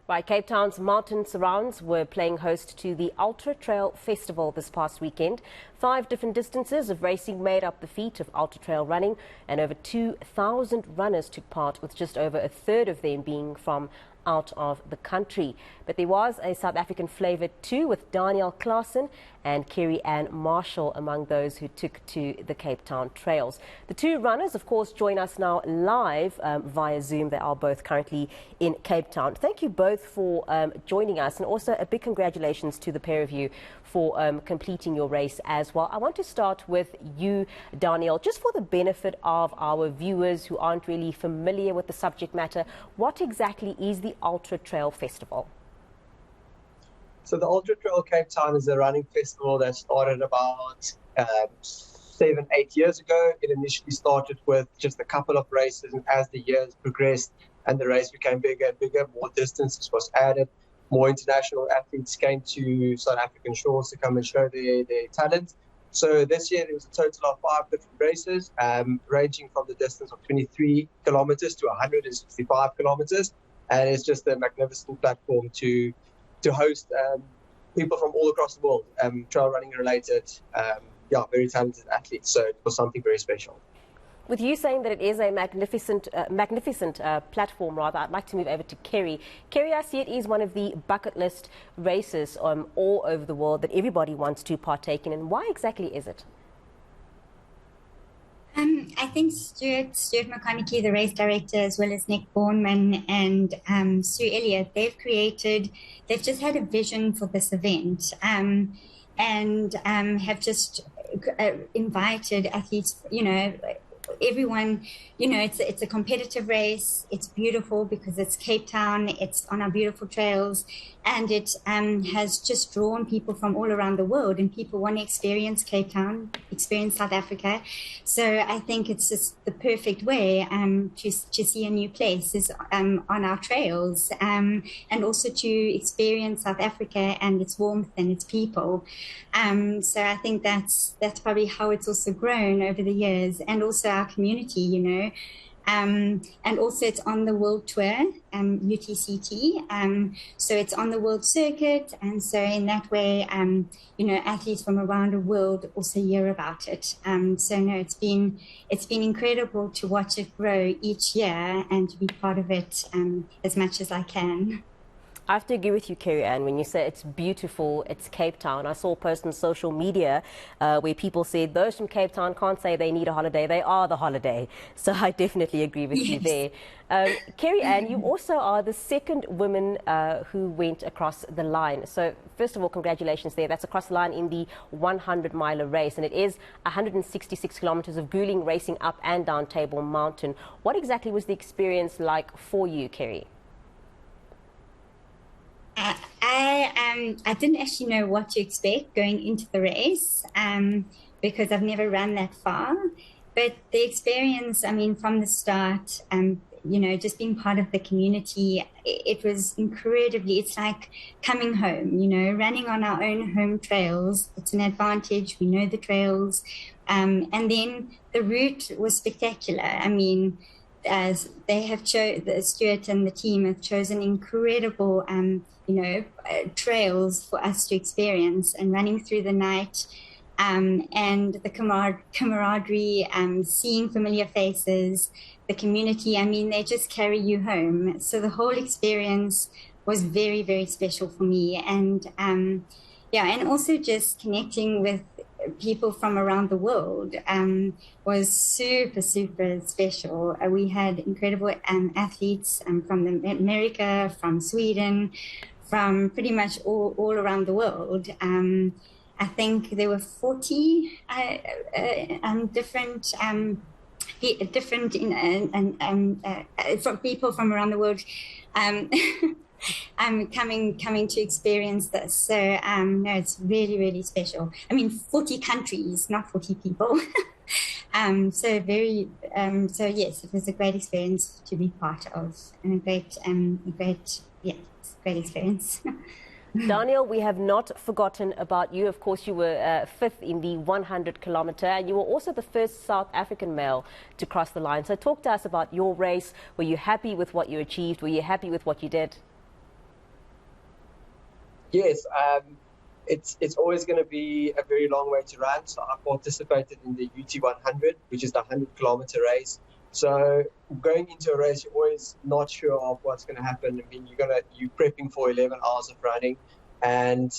Right, Cape Town's mountain surrounds were playing host to the Ulra-Trail festival this past weekend. 5 different distances of racing made up the feat of Ulra-Trail running, and over 2,000 runners took part, with just over a third of them being from out of the country. But there was a South African flavour too, with Claassen and Kerry-Ann Marshall among those who took to the Cape Town trails. The 2 runners, of course, join us now live via Zoom. They are both currently in Cape Town. Thank you both for joining us, and also a big congratulations to the pair of you for completing your race as well. I want to start with you, Daniel, just for the benefit of our viewers who aren't really familiar with the subject matter. What exactly is the Ulra-Trail Festival? So the Ulra-Trail Cape Town is a running festival that started about 7-8 years ago. It initially started with just a couple of races, and as the years progressed and the race became bigger and bigger, more distances was added, more international athletes came to South African shores to come and show their talent. So this year there was a total of 5 different races, ranging from the distance of 23 kilometers to 165 kilometers. And it's just a magnificent platform to host people from all across the world, trail running related, very talented athletes. So it was something very special. With you saying that it is a magnificent platform, rather, I'd like to move over to Kerry. Kerry, I see it is one of the bucket list races all over the world that everybody wants to partake in. And why exactly is it? I think Stuart McConaughey, the race director, as well as Nick Bourneman and Sue Elliott, they've just had a vision for this event and have just invited athletes, everyone, it's a competitive race. It's beautiful because it's Cape Town, it's on our beautiful trails, and it has just drawn people from all around the world, and people want to experience Cape Town, experience South Africa. So I think it's just the perfect way to see a new place is on our trails, and also to experience South Africa and its warmth and its people. So I think that's probably how it's also grown over the years, and also our community, and also it's on the world tour, UTCT, so it's on the world circuit, and so in that way, athletes from around the world also hear about it. So no, it's been incredible to watch it grow each year and to be part of it as much as I can. I have to agree with you, Kerry-Ann, when you say it's beautiful, it's Cape Town. I saw a post on social media where people said those from Cape Town can't say they need a holiday, they are the holiday. So I definitely agree with you there. Kerry-Ann, you also are the second woman who went across the line. So first of all, congratulations there. That's across the line in the 100-miler race, and it is 166 kilometers of grueling racing up and down Table Mountain. What exactly was the experience like for you, Kerry? I didn't actually know what to expect going into the race because I've never run that far. But the experience, from the start, just being part of the community, it was incredibly, it's like coming home, running on our own home trails. It's an advantage. We know the trails. And then the route was spectacular. As they have Stuart and the team have chosen incredible, trails for us to experience, and running through the night, and the camaraderie, seeing familiar faces, the community. They just carry you home. So the whole experience was very, very special for me, and and also just connecting with people from around the world was super, super special. We had incredible athletes from America, from Sweden, from pretty much all around the world. I think there were 40 different from people from around the world coming to experience this. So no, it's really, really special. 40 countries, not 40 people. So yes, it was a great experience to be part of, and a great experience. Daniel, we have not forgotten about you. Of course, you were 5th in the 100-kilometer, and you were also the first South African male to cross the line. So talk to us about your race. Were you happy with what you achieved? Were you happy with what you did? Yes, it's always going to be a very long way to run. So I participated in the UT 100, which is the 100-kilometer race. So going into a race, you're always not sure of what's going to happen. I mean, you're prepping for 11 hours of running, and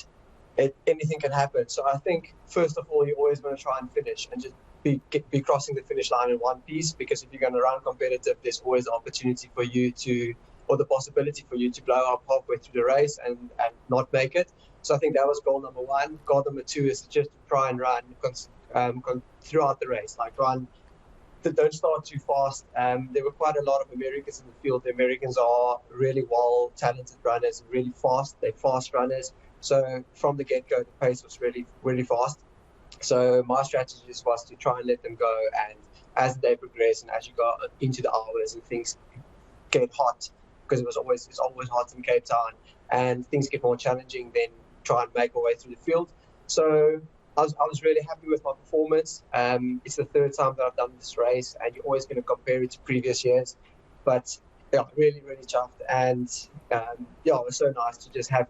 anything can happen. So I think first of all, you always want to try and finish and just be crossing the finish line in one piece, because if you're going to run competitive, there's always the opportunity for you to, or the possibility for you to blow up halfway through the race and not make it. So I think that was goal number one. Goal number two is just to try and run throughout the race, like run. Don't start too fast. There were quite a lot of Americans in the field. The Americans are really well talented runners, really fast. They're fast runners. So from the get-go, the pace was really, really fast. So my strategy was to try and let them go. And as the day progressed and as you go into the hours and things get hot, because it's always hot in Cape Town, and things get more challenging, then try and make our way through the field. So I was really happy with my performance. It's the third time that I've done this race, and you're always going to compare it to previous years. But yeah, really, really chuffed. And yeah, it was so nice to just have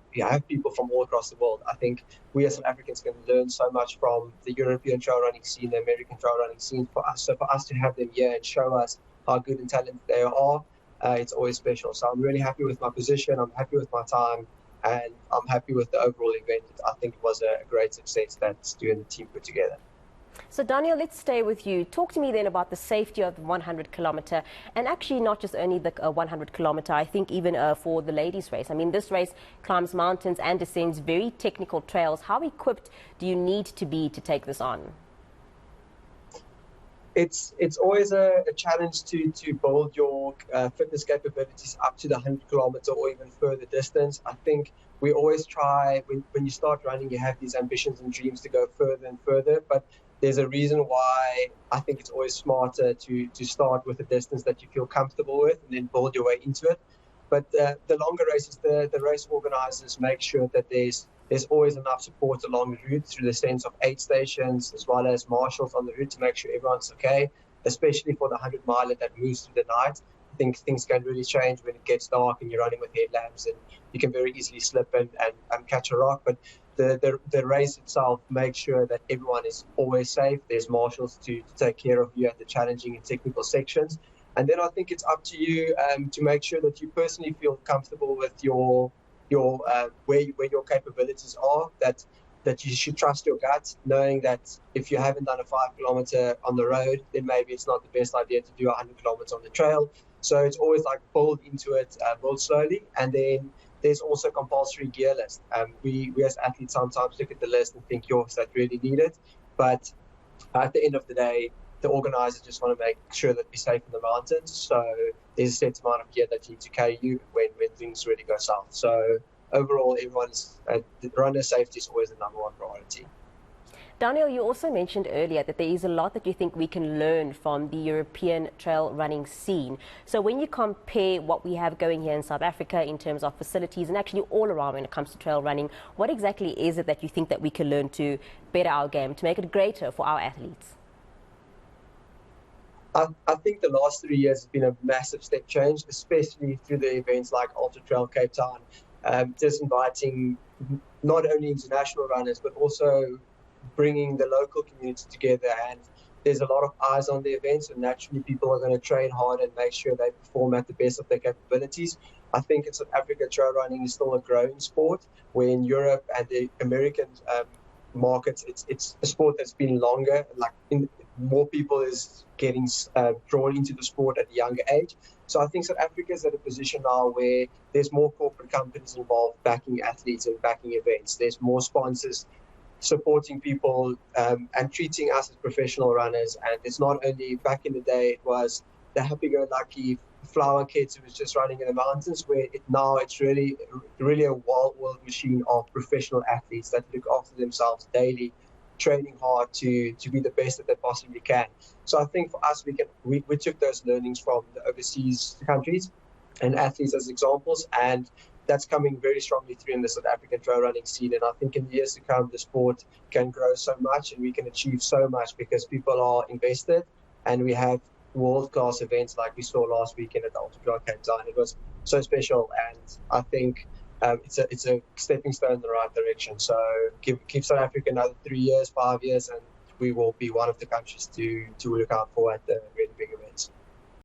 people from all across the world. I think we as South Africans can learn so much from the European trail running scene, the American trail running scene for us. So for us to have them here and show us how good and talented they are, it's always special. So I'm really happy with my position. I'm happy with my time. And I'm happy with the overall event. I think it was a great success that Stu and the team put together. So Daniel, let's stay with you. Talk to me then about the safety of the 100-kilometer, and actually not just only the 100-kilometer, I think even for the ladies' race. I mean, this race climbs mountains and descends very technical trails. How equipped do you need to be to take this on? It's always a challenge to build your fitness capabilities up to the 100-kilometer or even further distance. I think we always try, when you start running, you have these ambitions and dreams to go further and further, but there's a reason why I think it's always smarter to start with a distance that you feel comfortable with and then build your way into it. But the longer races, the race organizers make sure that there's always enough support along the route through the sense of aid stations as well as marshals on the route to make sure everyone's okay, especially for the 100-miler that moves through the night. I think things can really change when it gets dark and you're running with headlamps, and you can very easily slip and catch a rock. But the race itself makes sure that everyone is always safe. There's marshals to take care of you at the challenging and technical sections. And then I think it's up to you to make sure that you personally feel comfortable with your where your capabilities are, that you should trust your gut, knowing that if you haven't done a 5-kilometer on the road, then maybe it's not the best idea to do 100 kilometers on the trail. So it's always like build into it, build slowly. And then there's also compulsory gear list. We as athletes sometimes look at the list and think, yo, is that really needed? But at the end of the day, the organizers just want to make sure that we're safe in the mountains. So there's a set amount of gear that you need to carry you when things really go south. So overall, everyone's the runner safety is always the number one priority. Daniel, you also mentioned earlier that there is a lot that you think we can learn from the European trail running scene. So when you compare what we have going here in South Africa in terms of facilities and actually all around when it comes to trail running, what exactly is it that you think that we can learn to better our game, to make it greater for our athletes? I think the last 3 years has been a massive step change, especially through the events like Ulra-Trail Cape Town, just inviting not only international runners, but also bringing the local community together. And there's a lot of eyes on the events, and naturally people are going to train hard and make sure they perform at the best of their capabilities. I think in South Africa, trail running is still a growing sport, where in Europe and the American markets, it's a sport that's been longer, more people is getting drawn into the sport at a younger age. So I think South Africa is at a position now where there's more corporate companies involved backing athletes and backing events. There's more sponsors supporting people and treating us as professional runners. And it's not only, back in the day, it was the happy-go-lucky flower kids who was just running in the mountains, where now it's really a wild world machine of professional athletes that look after themselves daily, training hard to be the best that they possibly can. So I think for us, we took those learnings from the overseas countries and athletes as examples, and that's coming very strongly through in the South African trail running scene. And I think in the years to come, the sport can grow so much and we can achieve so much because people are invested, and we have world-class events like we saw last weekend at the Ulra-Trail Cape Town. It was so special, and I think it's a stepping stone in the right direction. So give South Africa another 3 years, 5 years, and we will be one of the countries to look out for at the wedding.